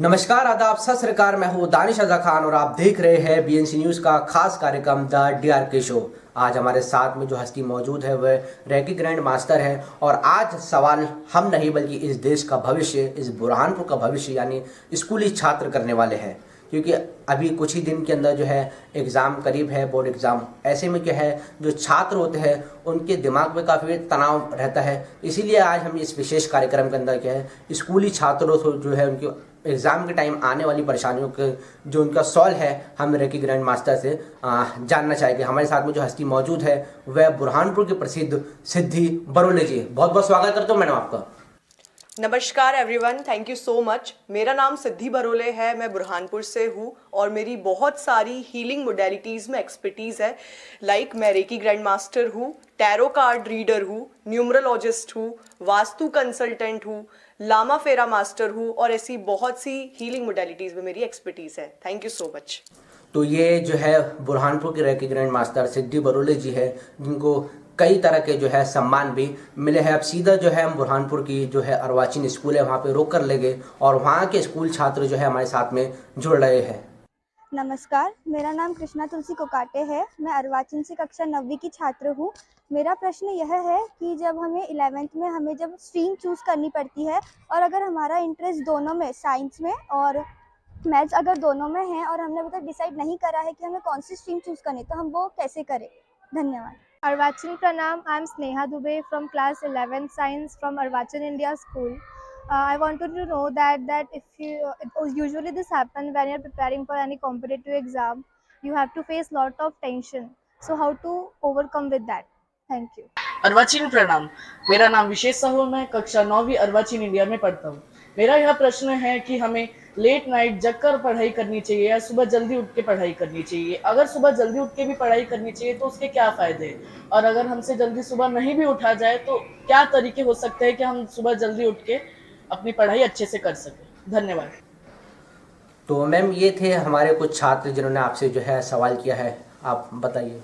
नमस्कार, आदाब, सत श्री अकाल। मैं हूँ दानिश अज़ा खान और आप देख रहे हैं बीएनसी न्यूज़ का खास कार्यक्रम द DRK शो। आज हमारे साथ में जो हस्ती मौजूद है वह रैकी ग्रैंड मास्टर है और आज सवाल हम नहीं बल्कि इस देश का भविष्य, इस बुरहानपुर का भविष्य यानी स्कूली छात्र करने वाले हैं। क्योंकि अभी कुछ ही दिन के अंदर जो है एग्ज़ाम करीब है, बोर्ड एग्ज़ाम। ऐसे में क्या है, जो छात्र होते हैं उनके दिमाग में काफ़ी तनाव रहता है। इसीलिए आज हम इस विशेष कार्यक्रम के अंदर क्या है, स्कूली छात्रों को जो है उनके एग्ज़ाम के टाइम आने वाली परेशानियों के जो उनका सॉल्व है, हम रैकी ग्रैंड मास्टर से जानना चाहेंगे। हमारे साथ में जो हस्ती मौजूद है वह बुरहानपुर के प्रसिद्ध सिद्धि बरोले जी। बहुत बहुत स्वागत करता हूँ मैडम आपका। नमस्कार everyone, thank you so much. मेरा नाम सिद्धि बरोले है, मैं बुरहानपुर से हूँ और मेरी बहुत सारी हीलिंग मोडेलिटीज़ में एक्सपर्टीज़ है। लाइक मैं रेकी ग्रैंड मास्टर हूँ, टैरो कार्ड रीडर हूँ, न्यूमरोलॉजिस्ट हूँ, वास्तु कंसल्टेंट हूँ, लामा फेरा मास्टर हूँ और ऐसी बहुत सी हीलिंग मोडेलिटीज़ में मेरी एक्सपर्टीज़ है। Thank you so much. तो ये जो है बुरहानपुर के रैकी ग्रैंड मास्टर सिद्धि बरोले जी है, जिनको कई तरह के जो है सम्मान भी मिले हैं। अब सीधा जो है हम बुरहानपुर की जो है अर्वाचीन स्कूल है वहाँ पे रोक कर लेंगे और वहाँ के स्कूल छात्र जो है हमारे साथ में जुड़ रहे हैं। नमस्कार, मेरा नाम कृष्णा तुलसी कोकाटे है। मैं अर्वाचीन से कक्षा 9वीं की छात्र हूँ। मेरा प्रश्न यह है कि जब हमें 11th में हमें जब स्ट्रीम चूज़ करनी पड़ती है और अगर हमारा इंटरेस्ट दोनों में, साइंस में और मैथ्स अगर दोनों में है और हमने अभी तक डिसाइड नहीं करा है कि हमें कौन सी स्ट्रीम चूज़ करनी, तो हम वो कैसे करें? धन्यवाद। Arvachin Pranam, I am Sneha Dubey from class 11th Science from Arvachin India School. I wanted to know that if you usually this happens when you are preparing for any competitive exam, you have to face lot of tension. So how to overcome with that? Thank you. अर्वाचीन प्रणाम। मेरा नाम विशेष साहू, मैं कक्षा 9वीं अर्वाचीन India में पढ़ता हूँ। मेरा यह प्रश्न है कि हमें लेट नाइट जगकर पढ़ाई करनी चाहिए या सुबह जल्दी उठ के पढ़ाई करनी चाहिए। अगर सुबह जल्दी उठ के भी पढ़ाई करनी चाहिए तो उसके क्या फायदे हैं, और अगर हमसे जल्दी सुबह नहीं भी उठा जाए तो क्या तरीके हो सकते हैं कि हम सुबह जल्दी उठ के अपनी पढ़ाई अच्छे से कर सकें। धन्यवाद। तो मैम, ये थे हमारे कुछ छात्र जिन्होंने आपसे जो है सवाल किया है, आप बताइए।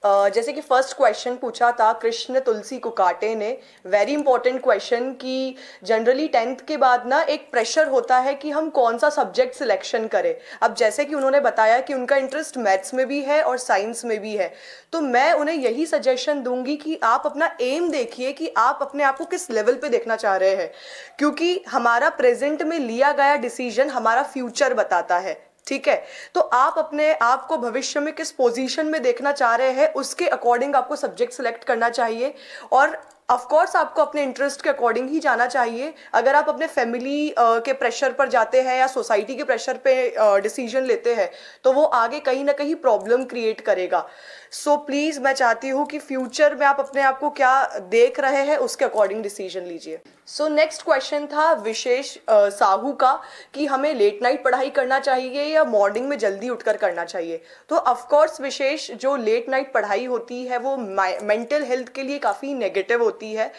जैसे कि फर्स्ट क्वेश्चन पूछा था कृष्ण तुलसी कुकाटे ने, वेरी इंपॉर्टेंट क्वेश्चन कि जनरली 10th के बाद ना एक प्रेशर होता है कि हम कौन सा सब्जेक्ट सिलेक्शन करें। अब जैसे कि उन्होंने बताया कि उनका इंटरेस्ट मैथ्स में भी है और साइंस में भी है, तो मैं उन्हें यही सजेशन दूंगी कि आप अपना एम देखिए कि आप अपने आप को किस लेवल पे देखना चाह रहे हैं, क्योंकि हमारा प्रेजेंट में लिया गया डिसीजन हमारा फ्यूचर बताता है। ठीक है, तो आप अपने आप को भविष्य में किस पोजीशन में देखना चाह रहे हैं उसके अकॉर्डिंग आपको सब्जेक्ट सिलेक्ट करना चाहिए और ऑफ कोर्स आपको अपने इंटरेस्ट के अकॉर्डिंग ही जाना चाहिए। अगर आप अपने फैमिली के प्रेशर पर जाते हैं या सोसाइटी के प्रेशर पे डिसीजन लेते हैं तो वो आगे कहीं ना कहीं प्रॉब्लम क्रिएट करेगा। सो प्लीज़ मैं चाहती हूँ कि फ्यूचर में आप अपने आप को क्या देख रहे हैं उसके अकॉर्डिंग डिसीजन लीजिए। सो नेक्स्ट क्वेश्चन था विशेष साहू का कि हमें लेट नाइट पढ़ाई करना चाहिए या मॉर्निंग में जल्दी उठकर करना चाहिए। तो ऑफ कोर्स विशेष जो लेट नाइट पढ़ाई होती है वो मेंटल हेल्थ के लिए काफ़ी नेगेटिव होती है।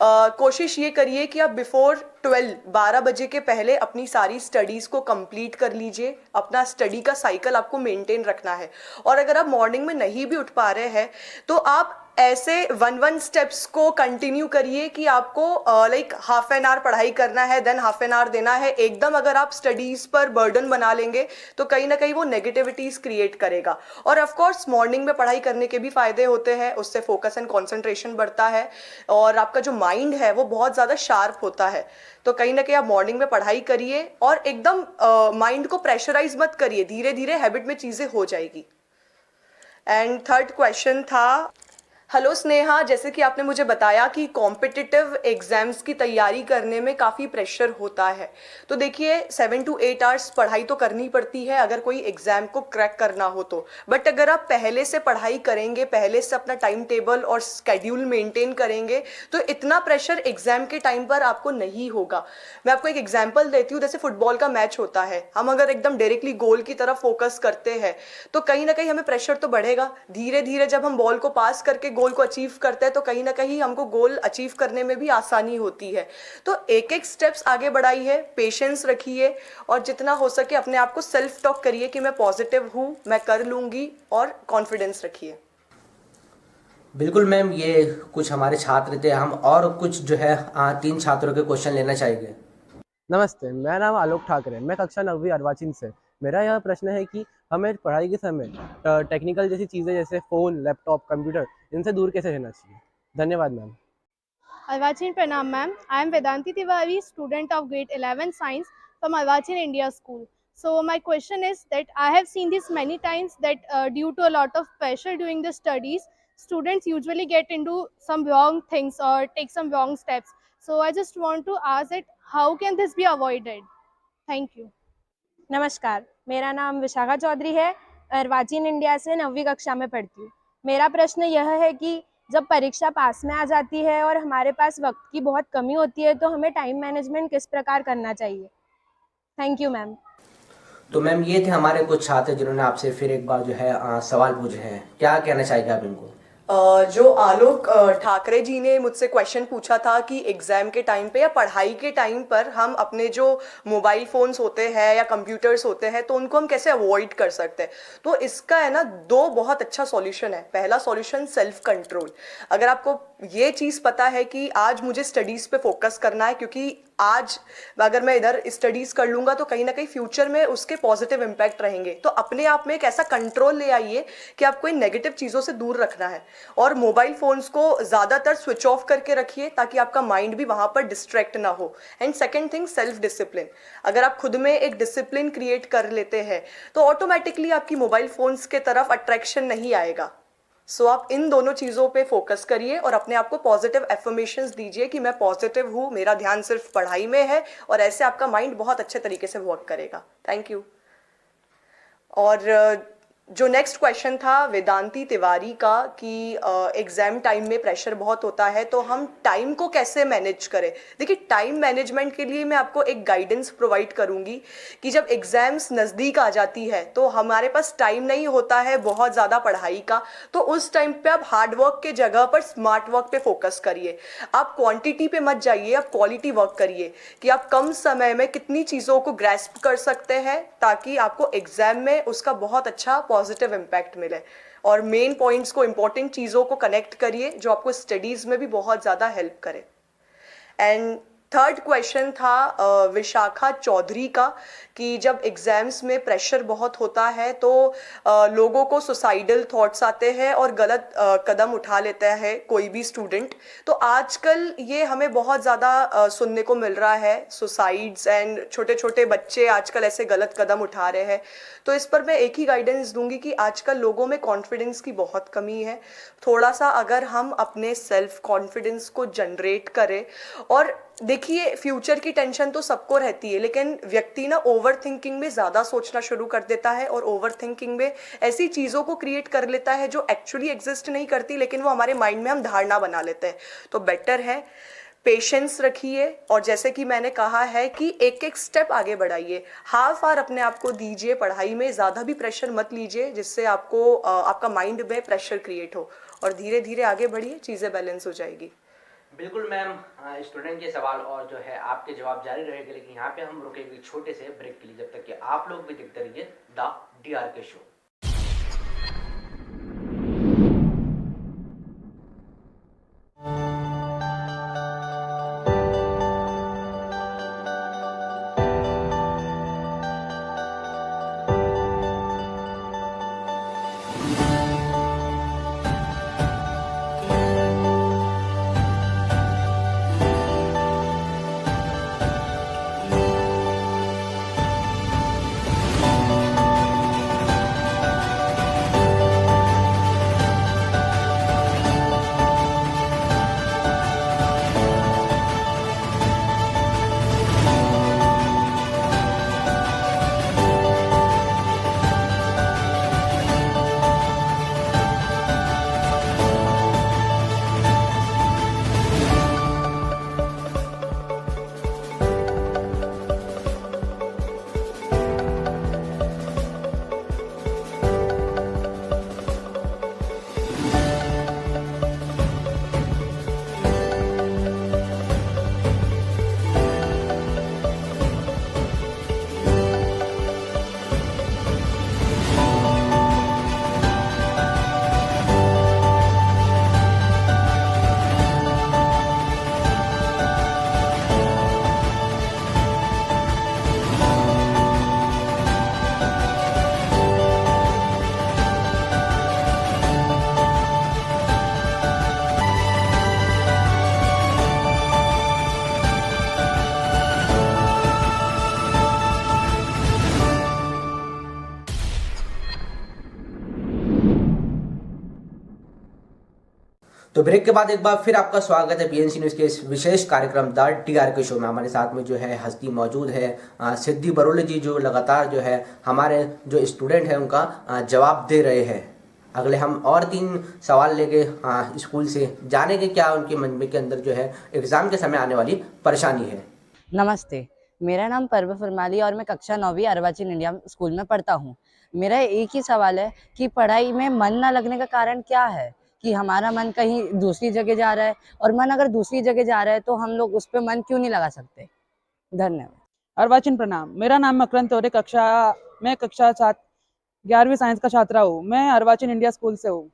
कोशिश ये करिए कि आप बिफोर 12 बजे के पहले अपनी सारी स्टडीज़ को कंप्लीट कर लीजिए। अपना स्टडी का साइकिल आपको मेंटेन रखना है और अगर आप मॉर्निंग में नहीं भी उठ पा रहे हैं तो आप ऐसे 1 स्टेप्स को कंटिन्यू करिए कि आपको लाइक हाफ एन आवर पढ़ाई करना है, देन हाफ एन आवर देना है। एकदम अगर आप स्टडीज़ पर बर्डन बना लेंगे तो कहीं ना कहीं वो नेगेटिविटीज़ क्रिएट करेगा। और ऑफ कोर्स मॉर्निंग में पढ़ाई करने के भी फ़ायदे होते हैं, उससे फोकस एंड कॉन्सेंट्रेशन बढ़ता है और आपका जो माइंड है वो बहुत ज़्यादा शार्प होता है। तो कहीं ना कहीं आप मॉर्निंग में पढ़ाई करिए और एकदम माइंड को प्रेशराइज मत करिए, धीरे धीरे हैबिट में चीज़ें हो जाएगी। एंड थर्ड क्वेश्चन था, हेलो स्नेहा, जैसे कि आपने मुझे बताया कि कॉम्पिटिटिव एग्जाम्स की तैयारी करने में काफ़ी प्रेशर होता है। तो देखिए 7 to 8 आवर्स पढ़ाई तो करनी पड़ती है अगर कोई एग्ज़ाम को क्रैक करना हो तो। बट अगर आप पहले से पढ़ाई करेंगे, पहले से अपना टाइम टेबल और स्केड्यूल मेंटेन करेंगे तो इतना प्रेशर एग्ज़ाम के टाइम पर आपको नहीं होगा। मैं आपको एक एग्जाम्पल देती हूँ। जैसे फुटबॉल का मैच होता है, हम अगर एकदम डायरेक्टली गोल की तरफ फोकस करते हैं तो कहीं ना कहीं हमें प्रेशर तो बढ़ेगा। धीरे धीरे जब हम बॉल को पास करके गोल को अचीव करते हैं तो कहीं ना कहीं हमको गोल अचीव करने में भी आसानी होती है। तो एक एक स्टेप्स आगे बढ़ाइए, पेशेंस रखिए और जितना हो सके अपने आप को सेल्फ टॉक करिए कि मैं पॉजिटिव हूँ, मैं कर लूँगी, और कॉन्फिडेंस रखिए। बिल्कुल मैम, ये कुछ हमारे छात्र थे। हम और कुछ जो है 3 छात्रों के क्वेश्चन लेना चाहेंगे। नमस्ते, मेरा नाम आलोक ठाकरे है। मैं कक्षा 9वीं अर्वाचीन से। मेरा यह प्रश्न है कि हमें पढ़ाई के समय टेक्निकल जैसी चीज़ें जैसे फ़ोन, लैपटॉप, कंप्यूटर इनसे दूर कैसे रहना चाहिए? धन्यवाद ma'am. Arvachin Pranam ma'am. I am Vedanti Tiwari, student of grade 11 science from Arvachin India School. So my question is that I have seen this many times that due to a lot of pressure during the studies, students usually get into some wrong things or take some wrong steps. So I just want to ask that how can this be avoided? Thank you. नमस्कार, मेरा नाम विशाखा चौधरी है। अर्वाचीन India से 9वीं कक्षा में पढ़ती हूँ। मेरा प्रश्न यह है कि जब परीक्षा पास में आ जाती है और हमारे पास वक्त की बहुत कमी होती है तो हमें टाइम मैनेजमेंट किस प्रकार करना चाहिए? Thank you ma'am. तो मैम ये थे हमारे कुछ छात्र जिन्होंने आपसे फिर एक बार जो है सवाल पूछे हैं। क्या कहना चाहेंगे आप इनको? जो आलोक ठाकरे जी ने मुझसे क्वेश्चन पूछा था कि एग्ज़ाम के टाइम पे या पढ़ाई के टाइम पर हम अपने जो मोबाइल फ़ोन्स होते हैं या कंप्यूटर्स होते हैं तो उनको हम कैसे अवॉइड कर सकते हैं। तो इसका है ना दो बहुत अच्छा सॉल्यूशन है। पहला सॉल्यूशन सेल्फ कंट्रोल। अगर आपको ये चीज़ पता है कि आज मुझे स्टडीज़ पे फोकस करना है, क्योंकि आज अगर मैं इधर स्टडीज़ कर लूँगा तो कहीं ना कहीं फ्यूचर में उसके पॉजिटिव इम्पैक्ट रहेंगे, तो अपने आप में एक ऐसा कंट्रोल ले आइए कि आपको इन नेगेटिव चीज़ों से दूर रखना है और मोबाइल फ़ोन्स को ज़्यादातर स्विच ऑफ करके रखिए ताकि आपका माइंड भी वहाँ पर डिस्ट्रैक्ट ना हो। And second thing, self discipline. अगर आप खुद में एक डिसिप्लिन क्रिएट कर लेते हैं तो ऑटोमेटिकली आपकी मोबाइल फ़ोन्स के तरफ अट्रैक्शन नहीं आएगा। सो आप इन दोनों चीज़ों पे फोकस करिए और अपने आप को पॉजिटिव एफर्मेशंस दीजिए कि मैं पॉजिटिव हूँ, मेरा ध्यान सिर्फ पढ़ाई में है, और ऐसे आपका माइंड बहुत अच्छे तरीके से वर्क करेगा। Thank you. और जो नेक्स्ट क्वेश्चन था वेदांती तिवारी का कि एग्ज़ाम टाइम में प्रेशर बहुत होता है तो हम टाइम को कैसे मैनेज करें। देखिए, टाइम मैनेजमेंट के लिए मैं आपको एक गाइडेंस प्रोवाइड करूंगी कि जब एग्ज़ाम्स नज़दीक आ जाती है तो हमारे पास टाइम नहीं होता है बहुत ज़्यादा पढ़ाई का, तो उस टाइम पे आप हार्ड वर्क के जगह पर स्मार्ट वर्क पे फोकस करिए। आप क्वांटिटी पे मत जाइए, आप क्वालिटी वर्क करिए कि आप कम समय में कितनी चीज़ों को ग्रैस्प कर सकते हैं ताकि आपको एग्ज़ाम में उसका बहुत अच्छा पॉजिटिव इम्पैक्ट मिले। और मेन पॉइंट्स को, इंपॉर्टेंट चीज़ों को कनेक्ट करिए जो आपको स्टडीज़ में भी बहुत ज़्यादा हेल्प करे। एंड थर्ड क्वेश्चन था विशाखा चौधरी का कि जब एग्ज़ाम्स में प्रेशर बहुत होता है तो लोगों को सुसाइडल थॉट्स आते हैं और गलत कदम उठा लेता है कोई भी स्टूडेंट। तो आजकल ये हमें बहुत ज़्यादा सुनने को मिल रहा है, सुसाइड्स, एंड छोटे छोटे बच्चे आजकल ऐसे गलत कदम उठा रहे हैं। तो इस पर मैं एक ही गाइडेंस दूंगी कि आजकल लोगों में कॉन्फिडेंस की बहुत कमी है। थोड़ा सा अगर हम अपने सेल्फ कॉन्फिडेंस को जनरेट करें, और देखिए फ्यूचर की टेंशन तो सबको रहती है, लेकिन व्यक्ति ना ओवर थिंकिंग में ज़्यादा सोचना शुरू कर देता है और ओवर थिंकिंग में ऐसी चीज़ों को क्रिएट कर लेता है जो एक्चुअली एग्जिस्ट नहीं करती, लेकिन वो हमारे माइंड में हम धारणा बना लेते हैं। तो बेटर है पेशेंस रखिए, और जैसे कि मैंने कहा है कि एक एक स्टेप आगे बढ़ाइए, हाफ आवर अपने आप को दीजिए पढ़ाई में, ज़्यादा भी प्रेशर मत लीजिए जिससे आपको आपका माइंड में प्रेशर क्रिएट हो, और धीरे धीरे आगे बढ़िए, चीज़ें बैलेंस हो जाएगी। बिल्कुल मैम, स्टूडेंट के सवाल और जो है आपके जवाब जारी रहेंगे, लेकिन यहाँ पे हम रुकेंगे छोटे से ब्रेक के लिए, जब तक कि आप लोग भी देखते रहिए द DRK शो। तो ब्रेक के बाद एक बार फिर आपका स्वागत है बीएनसी न्यूज़ के इस विशेष कार्यक्रम द डीआरके शो में। हमारे साथ में जो है हस्ती मौजूद है सिद्धि बरोले जी, जो लगातार जो है हमारे जो स्टूडेंट हैं उनका जवाब दे रहे हैं। अगले हम और 3 सवाल लेके स्कूल से जानेंगे क्या उनके मन में के अंदर जो है एग्ज़ाम के समय आने वाली परेशानी है। नमस्ते, मेरा नाम पर्व फरमाली और मैं कक्षा 9वीं अर्वाचीन इंडिया स्कूल में पढ़ता हूँ। मेरा एक ही सवाल है कि पढ़ाई में मन ना लगने का कारण क्या है, कि हमारा मन कहीं दूसरी जगह जा रहा है, और मन अगर दूसरी जगह जा रहा है तो हम लोग उस पर मन क्यों नहीं लगा सकते। धन्यवाद। अर्वाचीन प्रणाम। मेरा नाम मकरंद तोरे, मैं कक्षा 11वीं साइंस का छात्रा हूँ। मैं अर्वाचीन इंडिया स्कूल से हूँ।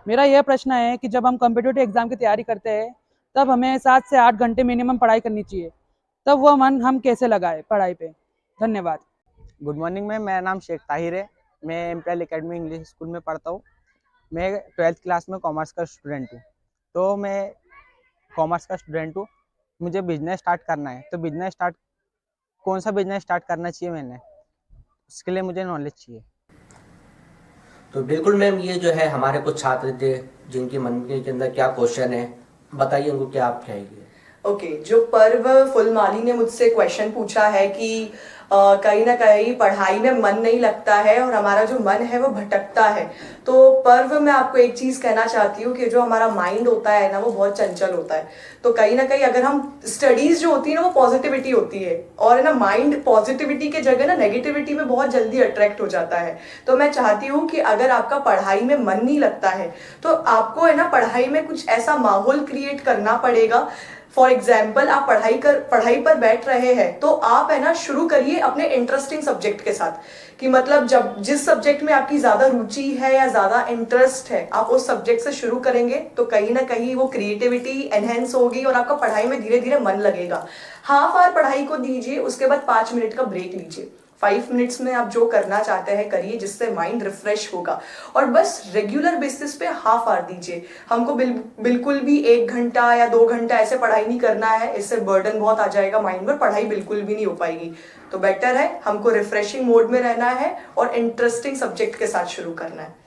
मेरा यह प्रश्न है कि जब हम कॉम्पिटिटिव एग्जाम की तैयारी करते हैं तब हमें 7 से 8 घंटे मिनिमम पढ़ाई करनी चाहिए, तब वह मन हम कैसे लगाए पढ़ाई पे। धन्यवाद। गुड मॉर्निंग मैम, मेरा नाम शेख ताहिर है। मैं एम्पेरियल एकेडमी इंग्लिश स्कूल में पढ़ता हूँ। मैं 12th क्लास में कॉमर्स का स्टूडेंट हूँ। तो मैं कॉमर्स का स्टूडेंट हूँ, मुझे बिजनेस स्टार्ट करना है। तो कौन सा बिजनेस स्टार्ट करना चाहिए मैंने, उसके लिए मुझे नॉलेज चाहिए। तो बिल्कुल मैम, ये जो है हमारे कुछ छात्र थे जिनके मन के अंदर क्या क्वेश्चन है, बताइए उनको क्या आप कहेंगे। ओके, जो पर्व फुलमाली ने मुझसे क्वेश्चन पूछा है कि कहीं ना कहीं पढ़ाई में मन नहीं लगता है और हमारा जो मन है वो भटकता है। तो पर्व, मैं आपको एक चीज कहना चाहती हूँ कि जो हमारा माइंड होता है ना, वो बहुत चंचल होता है। तो कहीं ना कहीं अगर हम स्टडीज जो होती है ना, वो पॉजिटिविटी होती है, और है ना माइंड पॉजिटिविटी के जगह ना नेगेटिविटी में बहुत जल्दी अट्रैक्ट हो जाता है। तो मैं चाहती हूँ कि अगर आपका पढ़ाई में मन नहीं लगता है तो आपको है ना पढ़ाई में कुछ ऐसा माहौल क्रिएट करना पड़ेगा। फॉर एग्जाम्पल, आप पढ़ाई पर बैठ रहे हैं तो आप है ना शुरू करिए अपने इंटरेस्टिंग सब्जेक्ट के साथ, कि मतलब जब जिस सब्जेक्ट में आपकी ज्यादा रुचि है या ज्यादा इंटरेस्ट है, आप उस सब्जेक्ट से शुरू करेंगे तो कहीं ना कहीं वो क्रिएटिविटी एनहेंस होगी और आपका पढ़ाई में धीरे धीरे मन लगेगा। हाफ आवर पढ़ाई को दीजिए, उसके बाद 5 मिनट का ब्रेक लीजिए। 5 मिनट्स में आप जो करना चाहते हैं करिए, जिससे माइंड रिफ्रेश होगा। और बस रेगुलर बेसिस पे हाफ आवर दीजिए। हमको बिल्कुल भी 1 घंटा या 2 घंटा ऐसे पढ़ाई नहीं करना है, इससे बर्डन बहुत आ जाएगा माइंड पर, पढ़ाई बिल्कुल भी नहीं हो पाएगी। तो बेटर है हमको रिफ्रेशिंग मोड में रहना है और इंटरेस्टिंग सब्जेक्ट के साथ शुरू करना है।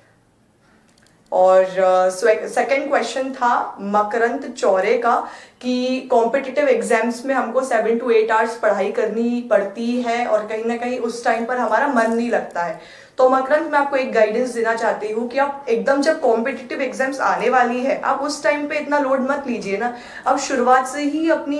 और सेकंड क्वेश्चन था मकरंद चौरे का कि कॉम्पिटिटिव एग्जाम्स में हमको 7 to 8 आवर्स पढ़ाई करनी पड़ती है और कहीं ना कहीं उस टाइम पर हमारा मन नहीं लगता है। तो मकरंद, मैं आपको एक गाइडेंस देना चाहती हूँ कि आप एकदम जब कॉम्पिटिटिव एग्जाम्स आने वाली है, आप उस टाइम पे इतना लोड मत लीजिए ना। अब शुरुआत से ही अपनी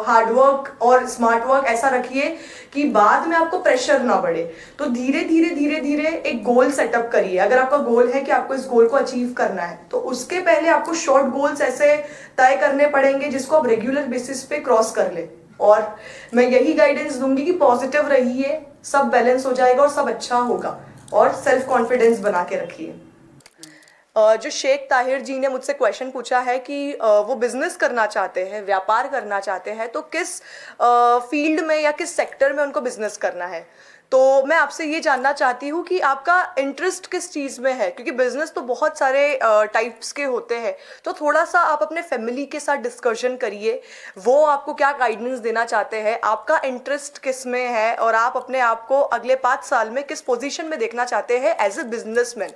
हार्डवर्क और स्मार्ट वर्क ऐसा रखिए कि बाद में आपको प्रेशर ना बढ़े। तो धीरे धीरे एक गोल सेटअप करिए। अगर आपका गोल है कि आपको इस गोल को अचीव करना है, तो उसके पहले आपको शॉर्ट गोल्स ऐसे तय करने पड़ेंगे जिसको आप रेगुलर बेसिस पे क्रॉस कर ले। और मैं यही गाइडेंस दूंगी कि पॉजिटिव रहिए, सब बैलेंस हो जाएगा और सब अच्छा होगा, और सेल्फ कॉन्फिडेंस बना के रखिए। जो शेख ताहिर जी ने मुझसे क्वेश्चन पूछा है कि वो बिजनेस करना चाहते हैं, व्यापार करना चाहते हैं, तो किस फील्ड में या किस सेक्टर में उनको बिजनेस करना है। तो मैं आपसे ये जानना चाहती हूँ कि आपका इंटरेस्ट किस चीज़ में है, क्योंकि बिजनेस तो बहुत सारे टाइप्स के होते हैं। तो थोड़ा सा आप अपने फैमिली के साथ डिस्कशन करिए, वो आपको क्या गाइडेंस देना चाहते हैं, आपका इंटरेस्ट किस में है, और आप अपने आप को अगले 5 साल में किस पोजीशन में देखना चाहते हैं एज ए बिजनेसमैन।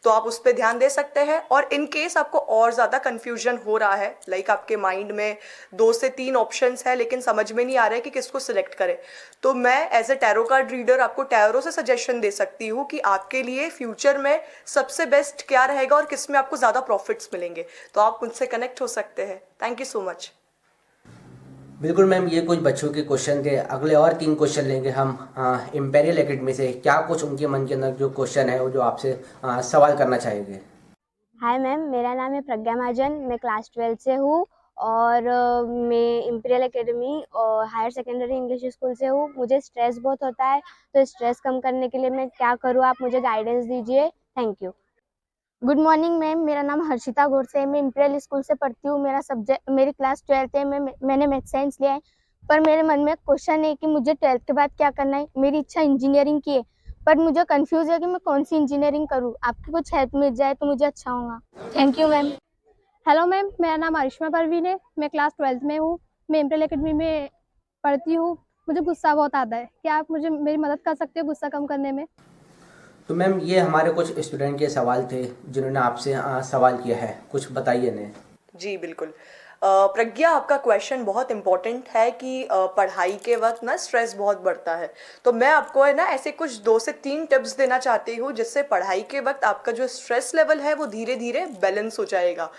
तो आप उस पर ध्यान दे सकते हैं। और इन केस आपको और ज़्यादा कन्फ्यूजन हो रहा है, लाइक आपके माइंड में 2 से 3 ऑप्शंस है लेकिन समझ में नहीं आ रहा है कि किसको सिलेक्ट करें, तो मैं as a tarot card reader आपको टैरो से सजेशन दे सकती हूँ कि आपके लिए फ्यूचर में सबसे बेस्ट क्या रहेगा और किस में आपको ज़्यादा प्रॉफिट्स मिलेंगे। तो आप मुझसे कनेक्ट हो सकते हैं। Thank you so much. बिल्कुल मैम, ये कुछ बच्चों के क्वेश्चन थे। अगले और 3 क्वेश्चन लेंगे हम इम्पेरियल एकेडमी से। क्या कुछ उनके मन के अंदर जो क्वेश्चन है वो जो आपसे सवाल करना चाहेंगे। हाय मैम, मेरा नाम है प्रज्ञा महाजन, मैं क्लास 12 से हूँ और मैं इम्पीरियल एकेडमी और हायर सेकेंडरी इंग्लिश स्कूल से हूँ। मुझे स्ट्रेस बहुत होता है, तो स्ट्रेस कम करने के लिए मैं क्या करूँ, आप मुझे गाइडेंस दीजिए। Thank you. Good morning ma'am, मेरा नाम हर्षिता गोडसे है, मैं इम्पीरियल स्कूल से पढ़ती हूँ। मेरी क्लास 12th है, मैंने मैथ साइंस लिया है, पर मेरे मन में क्वेश्चन है कि मुझे 12th के बाद क्या करना है। मेरी इच्छा इंजीनियरिंग की है, पर मुझे कंफ्यूज है कि मैं कौन सी इंजीनियरिंग करूँ। आपकी कुछ हेल्प मिल जाए तो मुझे अच्छा होगा। Thank you ma'am. Hello ma'am, मेरा नाम आरिश्मा परवीन है, मैं क्लास 12th में हूँ, मैं इम्पीरियल एकेडमी में पढ़ती हूँ। मुझे गुस्सा बहुत आता है, क्या आप मुझे मेरी मदद कर सकते हो गुस्सा कम करने में? तो मैम, ये हमारे कुछ स्टूडेंट के सवाल थे जिन्होंने आपसे सवाल किया है, कुछ बताइए इन्हें। जी बिल्कुल। प्रज्ञा, आपका क्वेश्चन बहुत इंपॉर्टेंट है कि पढ़ाई के वक्त ना स्ट्रेस बहुत बढ़ता है। तो मैं आपको है ना ऐसे कुछ 2 से 3 टिप्स देना चाहती हूँ जिससे पढ़ाई के वक्त आपका जो स्ट्रेस लेवल है वो धीरे धीरे बैलेंस हो जाएगा।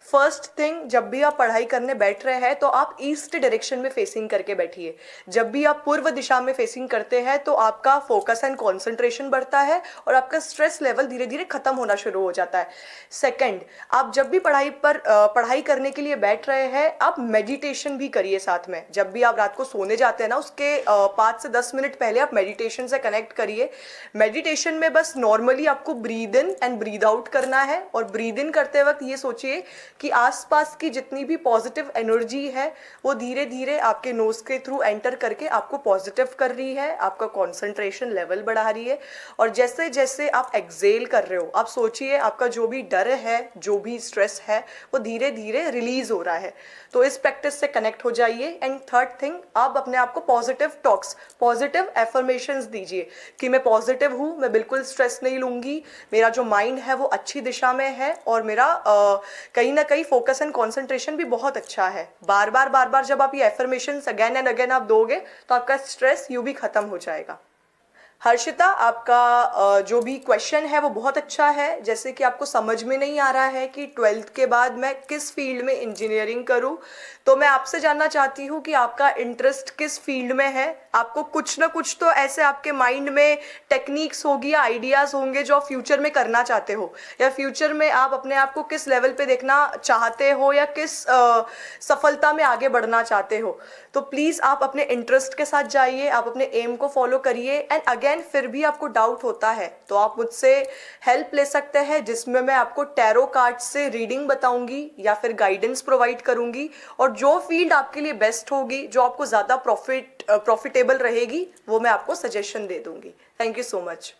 फर्स्ट थिंग, जब भी आप पढ़ाई करने बैठ रहे हैं तो आप ईस्ट डायरेक्शन में फेसिंग करके बैठिए। जब भी आप पूर्व दिशा में फेसिंग करते हैं तो आपका फोकस एंड कंसंट्रेशन बढ़ता है और आपका स्ट्रेस लेवल धीरे धीरे खत्म होना शुरू हो जाता है। सेकंड, आप जब भी पढ़ाई करने के लिए बैठ रहे हैं आप मेडिटेशन भी करिए साथ में। जब भी आप रात को सोने जाते हैं ना उसके 5 से 10 मिनट पहले आप मेडिटेशन से कनेक्ट करिए। मेडिटेशन में बस नॉर्मली आपको breathe in and breathe out करना है, और ब्रीद इन करते वक्त ये सोचिए कि आसपास की जितनी भी पॉजिटिव एनर्जी है वो धीरे धीरे आपके नोज के थ्रू एंटर करके आपको पॉजिटिव कर रही है, आपका कंसंट्रेशन लेवल बढ़ा रही है। और जैसे जैसे आप एक्सेल कर रहे हो आप सोचिए आपका जो भी डर है, जो भी स्ट्रेस है वो धीरे धीरे रिलीज हो रहा है। तो इस प्रैक्टिस से कनेक्ट हो जाइए। एंड थर्ड थिंग, आप अपने आप को पॉजिटिव टॉक्स, पॉजिटिव एफर्मेशंस दीजिए कि मैं पॉजिटिव हूँ, मैं बिल्कुल स्ट्रेस नहीं लूँगी, मेरा जो माइंड है वो अच्छी दिशा में है और मेरा कहीं ना कहीं फोकस एंड कॉन्सेंट्रेशन भी बहुत अच्छा है। बार बार जब आप ये एफर्मेशंस अगेन एंड अगेन आप दोगे तो आपका स्ट्रेस यूँ भी खत्म हो जाएगा। हर्षिता, आपका जो भी क्वेश्चन है वो बहुत अच्छा है। जैसे कि आपको समझ में नहीं आ रहा है कि 12th के बाद मैं किस फील्ड में इंजीनियरिंग करूं, तो मैं आपसे जानना चाहती हूं कि आपका इंटरेस्ट किस फील्ड में है। आपको कुछ ना कुछ तो ऐसे आपके माइंड में टेक्निक्स होगी या आइडियाज़ होंगे जो आप फ्यूचर में करना चाहते हो, या फ्यूचर में आप अपने आप को किस लेवल पे देखना चाहते हो या किस सफलता में आगे बढ़ना चाहते हो। तो प्लीज़ आप अपने इंटरेस्ट के साथ जाइए, आप अपने एम को फॉलो करिए। एंड अगेन फिर भी आपको डाउट होता है तो आप मुझसे हेल्प ले सकते हैं, जिसमें मैं आपको टैरो कार्ड से रीडिंग बताऊंगी या फिर गाइडेंस प्रोवाइड करूंगी, और जो फील्ड आपके लिए बेस्ट होगी, जो आपको ज़्यादा प्रॉफिटेबल रहेगी, वो मैं आपको सजेशन दे दूंगी। Thank you so much.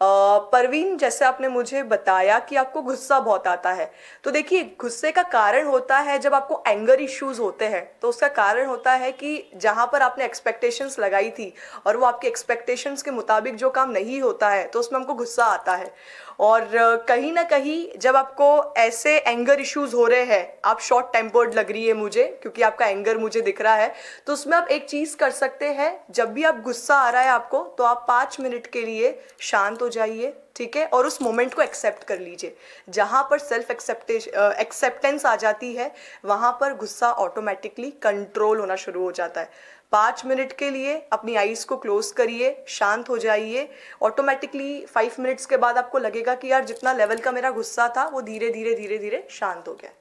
Parveen, जैसे आपने मुझे बताया कि आपको गुस्सा बहुत आता है, तो देखिए गुस्से का कारण होता है जब आपको एंगर इश्यूज होते हैं तो उसका कारण होता है कि जहाँ पर आपने एक्सपेक्टेशंस लगाई थी और वो आपके एक्सपेक्टेशंस के मुताबिक जो काम नहीं होता है तो उसमें हमको गुस्सा आता है। और कहीं ना कहीं जब आपको ऐसे एंगर इश्यूज हो रहे हैं, आप शॉर्ट टेम्पर्ड लग रही है मुझे क्योंकि आपका एंगर मुझे दिख रहा है, तो उसमें आप एक चीज़ कर सकते हैं। जब भी आप गुस्सा आ रहा है आपको तो आप 5 मिनट के लिए शांत हो जाइए, ठीक है, और उस मोमेंट को एक्सेप्ट कर लीजिए। जहाँ पर सेल्फ एक्सेप्टेंस आ जाती है वहाँ पर गुस्सा ऑटोमेटिकली कंट्रोल होना शुरू हो जाता है। 5 मिनट के लिए अपनी आईज को क्लोज करिए, शांत हो जाइए। ऑटोमेटिकली 5 मिनट्स के बाद आपको लगेगा कि यार जितना लेवल का मेरा गुस्सा था वो धीरे धीरे शांत हो गया।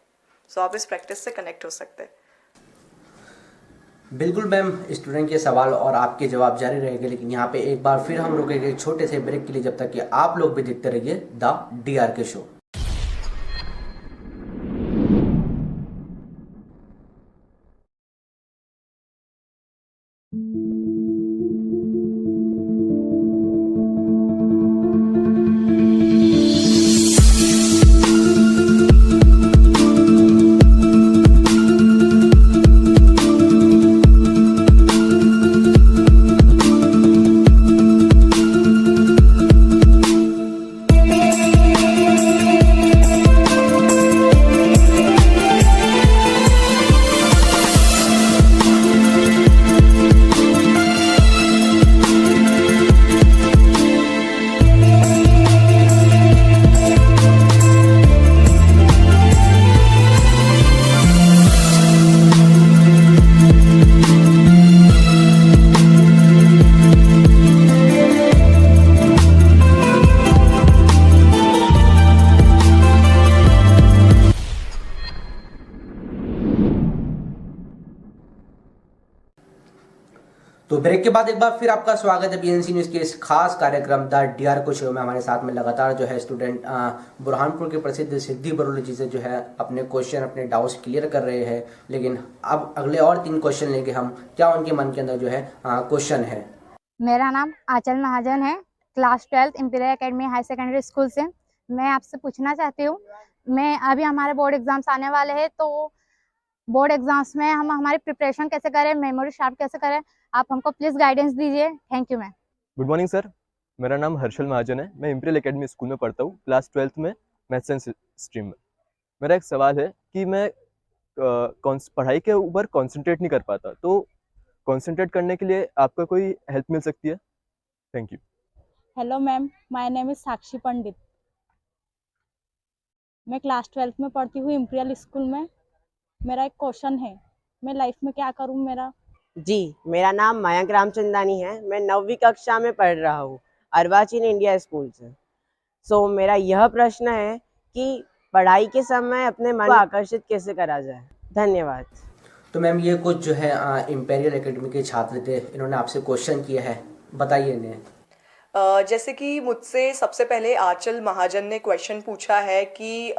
सो आप इस प्रैक्टिस से कनेक्ट हो सकते हैं। बिल्कुल मैम, स्टूडेंट के सवाल और आपके जवाब जारी रहेंगे, लेकिन यहाँ पे एक बार फिर हम रुकेंगे एक छोटे से ब्रेक के लिए, जब तक कि आप लोग भी देखते रहिए द DRK शो। तो ब्रेक के बाद एक बार फिर आपका स्वागत है BNC न्यूज़ के इस खास कार्यक्रम द DRK शो में। हमारे साथ में लगातार जो है स्टूडेंट बुरहानपुर के प्रसिद्ध सिद्धि बरोली जी से जो है अपने क्वेश्चन, अपने डाउट्स क्लियर कर रहे हैं। लेकिन अब अगले और 3 क्वेश्चन लेंगे हम, क्या उनके मन के अंदर जो है क्वेश्चन है। मेरा नाम आंचल महाजन है, class 12 imperial academy high secondary school से। मैं आपसे पूछना चाहती हूँ, मैं अभी हमारे बोर्ड एग्जाम्स आने वाले हैं, तो बोर्ड एग्जाम्स में हम हमारी प्रिपरेशन कैसे करें, मेमोरी शार्प कैसे करें, आप हमको प्लीज़ गाइडेंस दीजिए। Thank you ma'am. Good morning sir, मेरा नाम हर्षल महाजन है। मैं इंपीरियल एकेडमी स्कूल में पढ़ता हूँ, क्लास 12th में मैथ्स एंड स्ट्रीम में। मेरा एक सवाल है कि मैं पढ़ाई के ऊपर कंसंट्रेट नहीं कर पाता, तो कंसंट्रेट करने के लिए आपका कोई हेल्प मिल सकती है? Thank you. Hello ma'am, my name is Sakshi Pandit. मैं क्लास 12th में पढ़ती हूँ इम्पीरियल स्कूल में। मेरा एक क्वेश्चन है, मैं लाइफ में क्या करूँ मेरा? जी, मेरा नाम मयंक रामचंदानी है। मैं 9वीं कक्षा में पढ़ रहा हूँ अर्वाचीन इंडिया स्कूल से। मेरा यह प्रश्न है कि पढ़ाई के समय अपने मन को आकर्षित कैसे करा जाए। धन्यवाद। तो मैम ये कुछ जो है इम्पेरियल एकेडमी के छात्र थे, इन्होंने आपसे क्वेश्चन किया है, बताइए इन्हें। जैसे कि मुझसे सबसे पहले आंचल महाजन ने क्वेश्चन पूछा है कि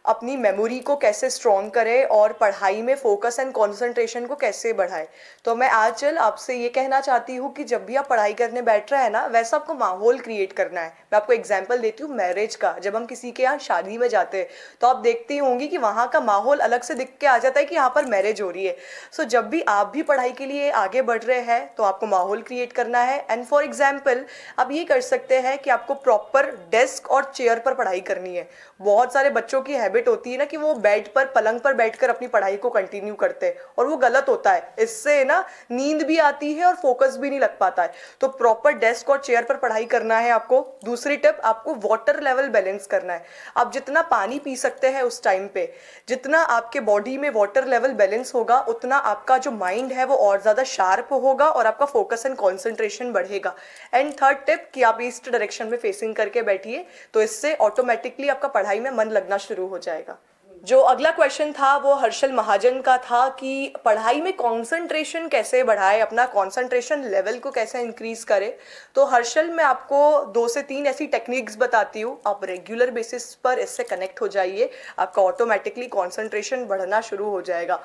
अपनी मेमोरी को कैसे स्ट्रॉन्ग करे और पढ़ाई में फोकस एंड कंसंट्रेशन को कैसे बढ़ाए। तो मैं आंचल आपसे ये कहना चाहती हूँ कि जब भी आप पढ़ाई करने बैठ रहे हैं ना, वैसा आपको माहौल क्रिएट करना है। मैं आपको एग्जांपल देती हूँ मैरिज का। जब हम किसी के यहाँ शादी में जाते हैं तो आप देखती होंगी कि वहाँ का माहौल अलग से दिख के आ जाता है कि यहाँ पर मैरिज हो रही है। सो जब भी आप भी पढ़ाई के लिए आगे बढ़ रहे हैं तो आपको माहौल क्रिएट करना है। एंड फॉर एग्जाम्पल आप ये कर सकते हैं कि आपको प्रॉपर डेस्क और चेयर पर पढ़ाई करनी है। बहुत सारे बच्चों की हैबिट होती है ना कि वो बेड पर, पलंग पर बैठकर अपनी पढ़ाई को कंटिन्यू करते हैं, और वो गलत होता है। इससे ना नींद भी आती है और फोकस भी नहीं लग पाता है। तो प्रॉपर डेस्क और चेयर पर पढ़ाई करना है आपको। दूसरी टिप, आपको वाटर लेवल बैलेंस करना है। आप जितना पानी पी सकते हैं उस टाइम पे, जितना आपके बॉडी में वाटर लेवल बैलेंस होगा, उतना आपका जो माइंड है वो और ज़्यादा शार्प होगा और आपका फोकस एंड कॉन्सेंट्रेशन बढ़ेगा। एंड थर्ड टिप कि आप ईस्ट डायरेक्शन में फेसिंग करके बैठिए, तो इससे ऑटोमेटिकली आपका पढ़ाई में मन लगना शुरू हो जाएगा। जो अगला क्वेश्चन था वो हर्षल महाजन का था कि पढ़ाई में कंसंट्रेशन कैसे बढ़ाए, अपना कंसंट्रेशन लेवल को कैसे इंक्रीज करे। तो हर्षल, मैं आपको 2 से 3 ऐसी टेक्निक्स बताती हूँ। आप रेगुलर बेसिस पर इससे कनेक्ट हो जाइए, आपका ऑटोमेटिकली कंसंट्रेशन बढ़ना शुरू हो जाएगा।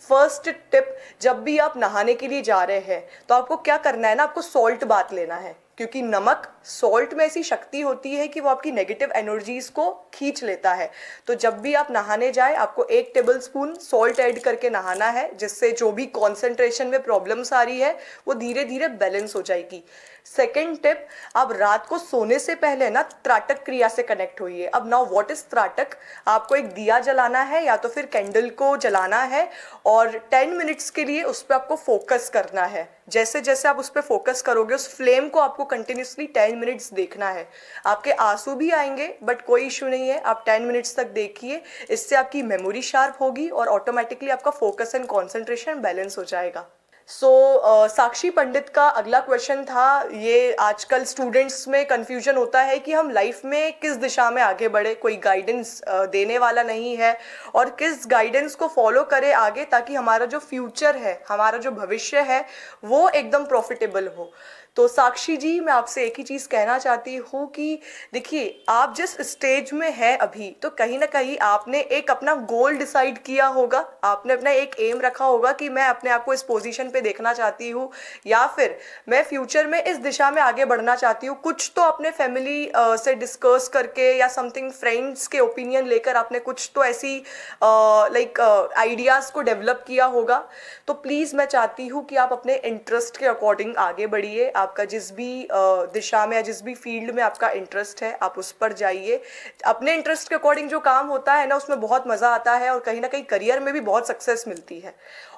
फर्स्ट टिप, जब भी आप नहाने के लिए जा रहे हैं तो आपको क्या करना है ना, आपको सॉल्ट बाथ लेना है, क्योंकि नमक, सॉल्ट में ऐसी शक्ति होती है कि वो आपकी नेगेटिव एनर्जीज को खींच लेता है। तो जब भी आप नहाने जाए आपको 1 टेबलस्पून सॉल्ट ऐड करके नहाना है, जिससे जो भी कंसंट्रेशन में प्रॉब्लम्स आ रही है वो धीरे धीरे बैलेंस हो जाएगी। सेकेंड टिप, आप रात को सोने से पहले ना त्राटक क्रिया से कनेक्ट होइए। अब नाउ व्हाट इज त्राटक? आपको एक दिया जलाना है या तो फिर कैंडल को जलाना है और 10 मिनट्स के लिए उस पर आपको फोकस करना है। जैसे जैसे आप उस पर फोकस करोगे, उस फ्लेम को आपको कंटिन्यूसली 10 मिनट्स देखना है। आपके आंसू भी आएंगे बट कोई इशू नहीं है, आप 10 मिनट्स तक देखिए। इससे आपकी मेमोरी शार्प होगी और ऑटोमेटिकली आपका फोकस एंड कॉन्सेंट्रेशन बैलेंस हो जाएगा। साक्षी पंडित का अगला क्वेश्चन था, ये आजकल स्टूडेंट्स में कन्फ्यूजन होता है कि हम लाइफ में किस दिशा में आगे बढ़े, कोई गाइडेंस देने वाला नहीं है और किस गाइडेंस को फॉलो करें आगे, ताकि हमारा जो फ्यूचर है, हमारा जो भविष्य है वो एकदम प्रॉफिटेबल हो। तो साक्षी जी, मैं आपसे एक ही चीज़ कहना चाहती हूँ कि देखिए, आप जिस स्टेज में है अभी, तो कहीं ना कहीं आपने एक अपना गोल डिसाइड किया होगा, आपने अपना एक एम रखा होगा कि मैं अपने आप को इस पोजीशन पे देखना चाहती हूँ या फिर मैं फ्यूचर में इस दिशा में आगे बढ़ना चाहती हूँ। कुछ तो अपने फैमिली से डिस्कस करके या समथिंग फ्रेंड्स के ओपिनियन लेकर आपने कुछ तो ऐसी आइडियाज़ को डेवलप किया होगा। तो प्लीज़ मैं चाहती हूँ कि आप अपने इंटरेस्ट के अकॉर्डिंग आगे बढ़िए। आपका जिस भी दिशा में या जिस भी फील्ड में आपका इंटरेस्ट है, आप उस पर जाइए। अपने इंटरेस्ट के अकॉर्डिंग जो काम होता है ना, उसमें बहुत मज़ा आता है और कहीं ना कहीं करियर में भी बहुत सक्सेस मिलती है।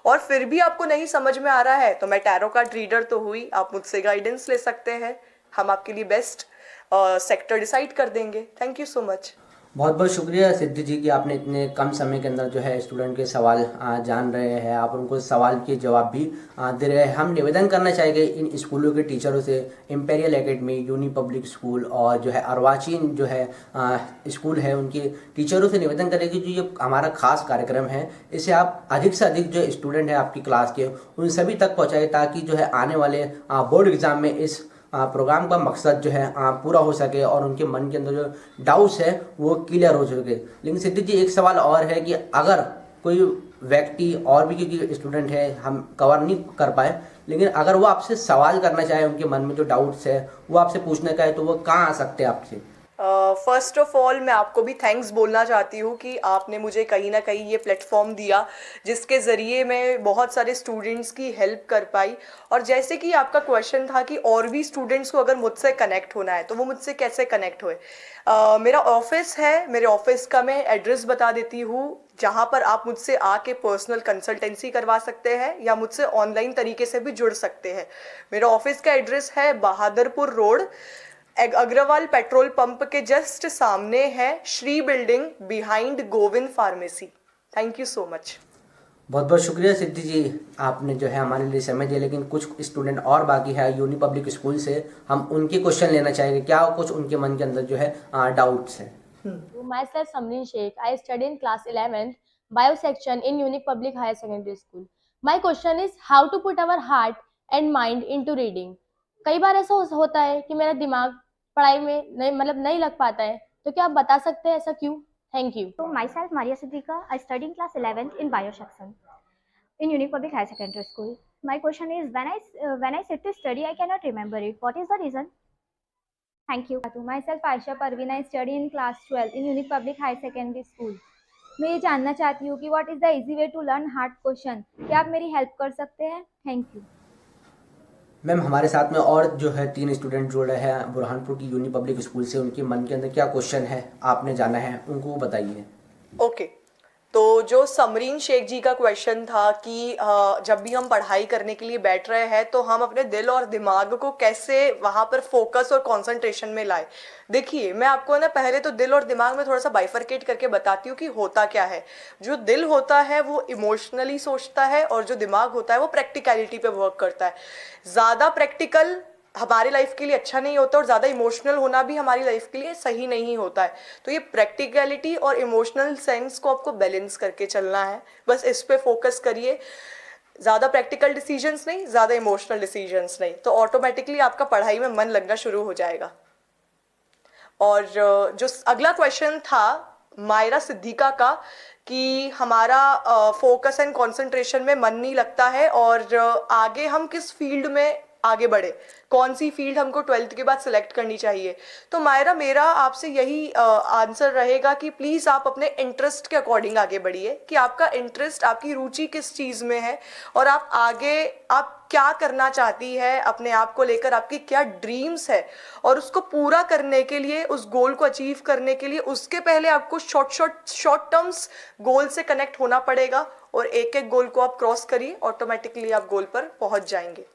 और फिर भी आपको नहीं समझ में आ रहा है तो मैं टैरो कार्ड रीडर तो हुई, आप मुझसे गाइडेंस ले सकते हैं। हम आपके लिए बेस्ट सेक्टर डिसाइड कर देंगे। Thank you so much. बहुत बहुत शुक्रिया सिद्धि जी कि आपने इतने कम समय के अंदर जो है स्टूडेंट के सवाल जान रहे हैं, आप उनको सवाल के जवाब भी दे रहे हैं। हम निवेदन करना चाहेंगे इन स्कूलों के टीचरों से, imperial academy, unique public school और जो है अर्वाचीन जो है स्कूल है, उनके टीचरों से निवेदन करेंगे जो ये हमारा खास कार्यक्रम है, इसे आप अधिक से अधिक जो स्टूडेंट हैं आपकी क्लास के, उन सभी तक पहुँचाए, ताकि जो है आने वाले बोर्ड एग्ज़ाम में इस प्रोग्राम का मकसद जो है पूरा हो सके और उनके मन के अंदर जो डाउट्स है वो क्लियर हो सके। लेकिन सिद्धि जी, एक सवाल और है कि अगर कोई व्यक्ति और भी, क्योंकि स्टूडेंट है हम कवर नहीं कर पाए, लेकिन अगर वो आपसे सवाल करना चाहे, उनके मन में जो डाउट्स है वो आपसे पूछने का है, तो वो कहाँ आ सकते हैं आपसे? फर्स्ट ऑफ ऑल मैं आपको भी थैंक्स बोलना चाहती हूँ कि आपने मुझे कहीं ना कहीं ये प्लेटफॉर्म दिया जिसके ज़रिए मैं बहुत सारे स्टूडेंट्स की हेल्प कर पाई। और जैसे कि आपका क्वेश्चन था कि और भी स्टूडेंट्स को अगर मुझसे कनेक्ट होना है तो वो मुझसे कैसे कनेक्ट हुए। मेरा ऑफिस है, मेरे ऑफिस का मैं एड्रेस बता देती हूँ जहाँ पर आप मुझसे आके पर्सनल कंसल्टेंसी करवा सकते हैं या मुझसे ऑनलाइन तरीके से भी जुड़ सकते हैं। मेरा ऑफिस का एड्रेस है Bahadurpur road, Agarwal petrol pump के जस्ट सामने है, Shri building behind Govind pharmacy. Thank you so much. बहुत बहुत शुक्रिया सिद्धि जी, आपने जो है हमारे लिए समय दिया। लेकिन कुछ स्टूडेंट और बाकी है यूनी पब्लिक स्कूल से, हम उनके क्वेश्चन लेना चाहेंगे। क्या कुछ उनके मन के अंदर जो है डाउट्स है। Myself Samreen Sheikh. I study in class 11th bio section in Unique Public Higher Secondary School. My question is how to put our heart and mind into reading. कई बार ऐसा होता है कि मेरा दिमाग पढ़ाई में नहीं लग पाता है, तो क्या आप बता सकते हैं ऐसा क्यों? Thank you. So myself Maria Siddiqa, I study in class 11th in bio section in Unique Public Higher Secondary School. My question is when I sit to study I cannot remember it. What is the reason? Thank you. Myself Aisha Parveen, I study in class 12 in Unique Public Higher Secondary School. मैं ये जानना चाहती हूँ कि what is the easy way to learn hard question. क्या आप मेरी help कर सकते हैं? Thank you. मैम हमारे साथ में और जो है 3 स्टूडेंट जुड़ रहे हैं बुरहानपुर की यूनी पब्लिक स्कूल से। उनके मन के अंदर क्या क्वेश्चन है आपने जाना है, उनको बताइए। ओके, तो जो समरीन शेख जी का क्वेश्चन था कि जब भी हम पढ़ाई करने के लिए बैठ रहे हैं तो हम अपने दिल और दिमाग को कैसे वहाँ पर फोकस और कंसंट्रेशन में लाए। देखिए, मैं आपको ना पहले तो दिल और दिमाग में थोड़ा सा बाइफरकेट करके बताती हूँ कि होता क्या है। जो दिल होता है वो इमोशनली सोचता है और जो दिमाग होता है वो प्रैक्टिकलिटी पे वर्क करता है। ज़्यादा प्रैक्टिकल हमारी लाइफ के लिए अच्छा नहीं होता और ज़्यादा इमोशनल होना भी हमारी लाइफ के लिए सही नहीं होता है। तो ये प्रैक्टिकलिटी और इमोशनल सेंस को आपको बैलेंस करके चलना है, बस इस पे फोकस करिए। ज़्यादा प्रैक्टिकल डिसीजंस नहीं, ज़्यादा इमोशनल डिसीजंस नहीं, तो ऑटोमेटिकली आपका पढ़ाई में मन लगना शुरू हो जाएगा। और जो अगला क्वेश्चन था मायरा सिद्दीका का कि हमारा फोकस एंड कंसंट्रेशन में मन नहीं लगता है और आगे हम किस फील्ड में आगे बढ़े, कौन सी फील्ड हमको 12th के बाद सिलेक्ट करनी चाहिए। तो मायरा, मेरा आपसे यही आंसर रहेगा कि प्लीज़ आप अपने इंटरेस्ट के अकॉर्डिंग आगे बढ़िए कि आपका इंटरेस्ट, आपकी रुचि किस चीज़ में है और आप आगे आप क्या करना चाहती है अपने आप को लेकर, आपकी क्या ड्रीम्स है और उसको पूरा करने के लिए, उस गोल को अचीव करने के लिए उसके पहले आपको शॉर्ट टर्म्स गोल से कनेक्ट होना पड़ेगा और एक एक गोल को आप क्रॉस करिए, ऑटोमेटिकली आप गोल पर पहुंच जाएंगे।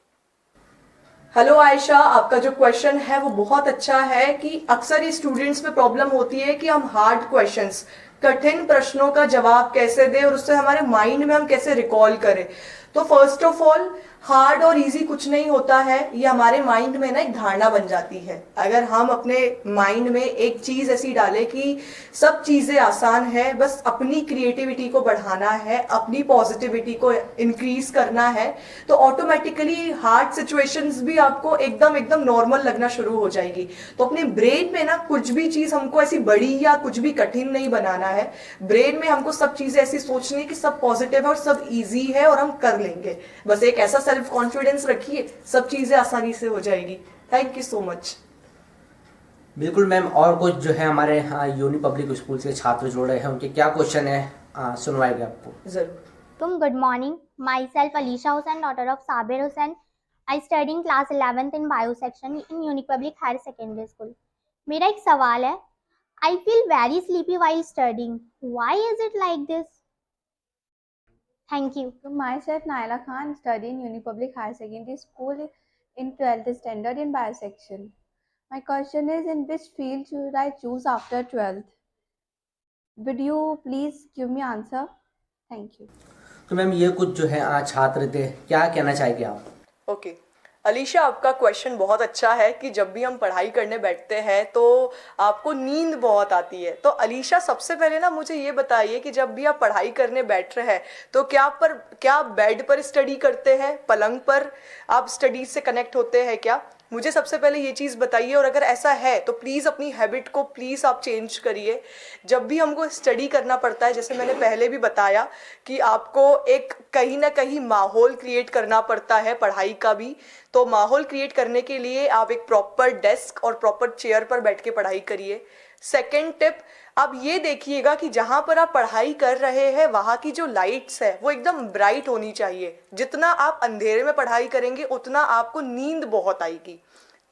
हेलो आयशा, आपका जो क्वेश्चन है वो बहुत अच्छा है कि अक्सर ये स्टूडेंट्स में प्रॉब्लम होती है कि हम हार्ड क्वेश्चंस, कठिन प्रश्नों का जवाब कैसे दें और उससे हमारे माइंड में हम कैसे रिकॉल करें। तो फर्स्ट ऑफ ऑल, हार्ड और इजी कुछ नहीं होता है, ये हमारे माइंड में ना एक धारणा बन जाती है। अगर हम अपने माइंड में एक चीज़ ऐसी डालें कि सब चीज़ें आसान है, बस अपनी क्रिएटिविटी को बढ़ाना है, अपनी पॉजिटिविटी को इंक्रीज करना है, तो ऑटोमेटिकली हार्ड सिचुएशंस भी आपको एकदम नॉर्मल लगना शुरू हो जाएगी। तो अपने ब्रेन में ना कुछ भी चीज़ हमको ऐसी बड़ी या कुछ भी कठिन नहीं बनाना है। ब्रेन में हमको सब चीज़ें ऐसी सोचनी है कि सब पॉजिटिव है और सब ईजी है और हम कर लेंगे। बस एक ऐसा सेल्फ कॉन्फिडेंस रखिए, सब चीजें आसानी से हो जाएगी। Thank you so much. बिल्कुल मैम, और कुछ जो है हमारे यूनी पब्लिक स्कूल से छात्र जुड़ रहे हैं, उनके क्या क्वेश्चन है सुनवाएंगे आपको। जरूर। Good morning, myself Alisha Hussain, daughter of Sabir Hussain. I study in class 11th in bio section in unique public higher secondary school. मेरा एक सवाल है, I feel very sleepy while studying, why is it like this? Thank you. Myself Naila Khan, study in Unique Public Higher Secondary School in 12th standard in bio section. My question is, in which field should I choose after 12th? Would you please give me answer? Thank you. तो ma'am ये कुछ जो है छात्र थे, क्या कहना चाहेंगे आप? ओके अलीशा, आपका क्वेश्चन बहुत अच्छा है कि जब भी हम पढ़ाई करने बैठते हैं तो आपको नींद बहुत आती है। तो अलीशा, सबसे पहले ना मुझे ये बताइए कि जब भी आप पढ़ाई करने बैठ रहे हैं तो क्या आप बेड पर स्टडी करते हैं, पलंग पर आप स्टडीज से कनेक्ट होते हैं क्या? मुझे सबसे पहले ये चीज़ बताइए, और अगर ऐसा है तो प्लीज़ अपनी हैबिट को प्लीज़ आप चेंज करिए। जब भी हमको स्टडी करना पड़ता है, जैसे मैंने पहले भी बताया कि आपको एक कहीं ना कहीं माहौल क्रिएट करना पड़ता है पढ़ाई का भी, तो माहौल क्रिएट करने के लिए आप एक प्रॉपर डेस्क और प्रॉपर चेयर पर बैठ के पढ़ाई करिए। सेकेंड टिप, आप ये देखिएगा कि जहाँ पर आप पढ़ाई कर रहे हैं वहाँ की जो लाइट्स है वो एकदम ब्राइट होनी चाहिए। जितना आप अंधेरे में पढ़ाई करेंगे उतना आपको नींद बहुत आएगी।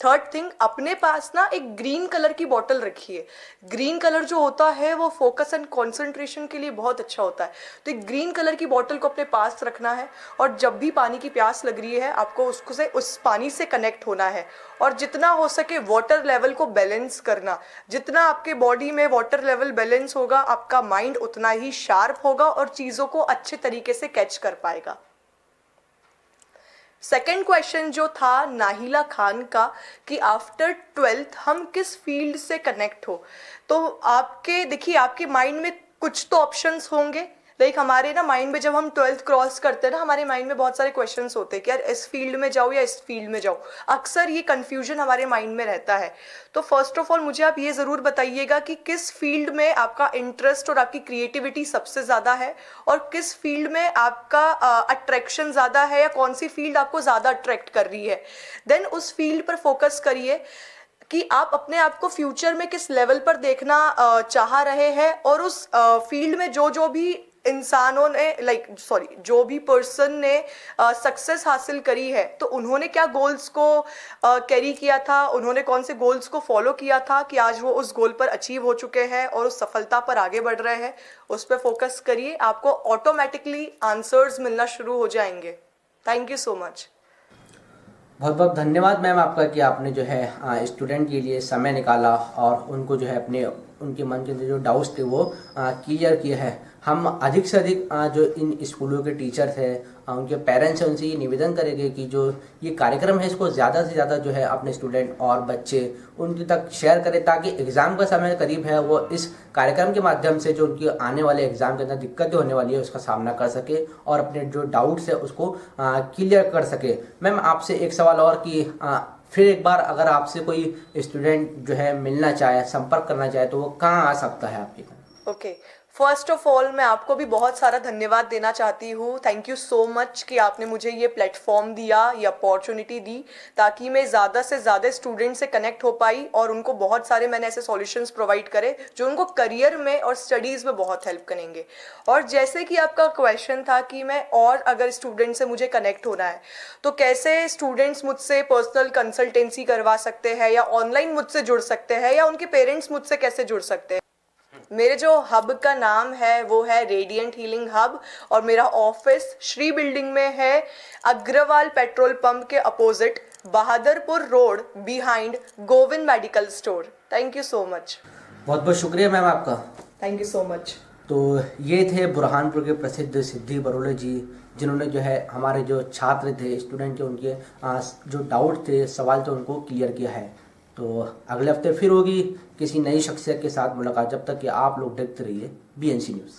थर्ड थिंग, अपने पास ना एक ग्रीन कलर की बॉटल रखिए। ग्रीन कलर जो होता है वो फोकस एंड कंसंट्रेशन के लिए बहुत अच्छा होता है, तो एक ग्रीन कलर की बॉटल को अपने पास रखना है, और जब भी पानी की प्यास लग रही है आपको उसको से उस पानी से कनेक्ट होना है, और जितना हो सके वाटर लेवल को बैलेंस करना। जितना आपके बॉडी में वाटर लेवल बैलेंस होगा आपका माइंड उतना ही शार्प होगा और चीज़ों को अच्छे तरीके से कैच कर पाएगा। सेकेंड क्वेश्चन जो था नाहिला खान का कि आफ्टर 12th हम किस फील्ड से कनेक्ट हो, तो आपके देखिए आपके माइंड में कुछ तो ऑप्शंस होंगे। लाइक हमारे ना माइंड में जब हम 12th क्रॉस करते हैं ना, हमारे माइंड में बहुत सारे क्वेश्चंस होते हैं कि यार इस फील्ड में जाऊँ या इस फील्ड में जाऊँ। अक्सर ये कन्फ्यूजन हमारे माइंड में रहता है। तो फर्स्ट ऑफ ऑल मुझे आप ये ज़रूर बताइएगा कि किस फील्ड में आपका इंटरेस्ट और आपकी क्रिएटिविटी सबसे ज़्यादा है, और किस फील्ड में आपका अट्रैक्शन ज़्यादा है, या कौन सी फील्ड आपको ज़्यादा अट्रैक्ट कर रही है। देन उस फील्ड पर फोकस करिए कि आप अपने आप को फ्यूचर में किस लेवल पर देखना चाह रहे हैं, और उस फील्ड में जो भी इंसानों ने जो भी पर्सन ने सक्सेस हासिल करी है, तो उन्होंने क्या गोल्स को कैरी किया था, उन्होंने कौन से गोल्स को फॉलो किया था कि आज वो उस गोल पर अचीव हो चुके हैं और उस सफलता पर आगे बढ़ रहे हैं। उस पर फोकस करिए, आपको ऑटोमेटिकली आंसर्स मिलना शुरू हो जाएंगे। Thank you so much. बहुत बहुत धन्यवाद मैम आपका कि आपने जो है स्टूडेंट के लिए समय निकाला और उनको जो है उनके मन के अंदर जो डाउट्स थे वो क्लियर किए हैं। हम अधिक से अधिक जो इन स्कूलों के टीचर्स हैं, उनके पेरेंट्स हैं, उनसे ये निवेदन करेंगे कि जो ये कार्यक्रम है इसको ज़्यादा से ज़्यादा जो है अपने स्टूडेंट और बच्चे उनके तक शेयर करें, ताकि एग्ज़ाम का समय करीब है वो इस कार्यक्रम के माध्यम से जो उनकी आने वाले एग्ज़ाम के अंदर दिक्कतें होने वाली है उसका सामना कर सके और अपने जो डाउट्स है उसको क्लियर कर सके। मैम आपसे एक सवाल और कि फिर एक बार अगर आपसे कोई स्टूडेंट जो है मिलना चाहे, संपर्क करना चाहे, तो वो कहाँ आ सकता है आपके? ओके, फर्स्ट ऑफ ऑल मैं आपको भी बहुत सारा धन्यवाद देना चाहती हूँ। थैंक यू सो मच कि आपने मुझे ये प्लेटफॉर्म दिया, ये अपॉर्चुनिटी दी, ताकि मैं ज़्यादा से ज़्यादा स्टूडेंट से कनेक्ट हो पाई और उनको बहुत सारे मैंने ऐसे सॉल्यूशंस प्रोवाइड करे जो उनको करियर में और स्टडीज़ में बहुत हेल्प करेंगे। और जैसे कि आपका क्वेश्चन था कि मैं और अगर स्टूडेंट से मुझे कनेक्ट होना है तो कैसे स्टूडेंट्स मुझसे पर्सनल कंसल्टेंसी करवा सकते हैं, या ऑनलाइन मुझसे जुड़ सकते हैं, या उनके पेरेंट्स मुझसे कैसे जुड़ सकते हैं। मेरे जो हब का नाम है वो है रेडिएंट हीलिंग हब, और मेरा ऑफिस श्री बिल्डिंग में है, अग्रवाल पेट्रोल पंप के opposite, Bahadurpur road, behind Govind medical store. Thank you so much. बहुत बहुत शुक्रिया मैम आपका। Thank you so much. तो ये थे बुरहानपुर के प्रसिद्ध सिद्धि बरोले जी, जिन्होंने जो है हमारे जो छात्र थे, स्टूडेंट थे, उनके जो डाउट थे, सवाल थे, उनको क्लियर किया है। तो अगले हफ्ते फिर होगी किसी नई शख्सियत के साथ मुलाकात। जब तक कि आप लोग देखते रहिए BNC न्यूज़।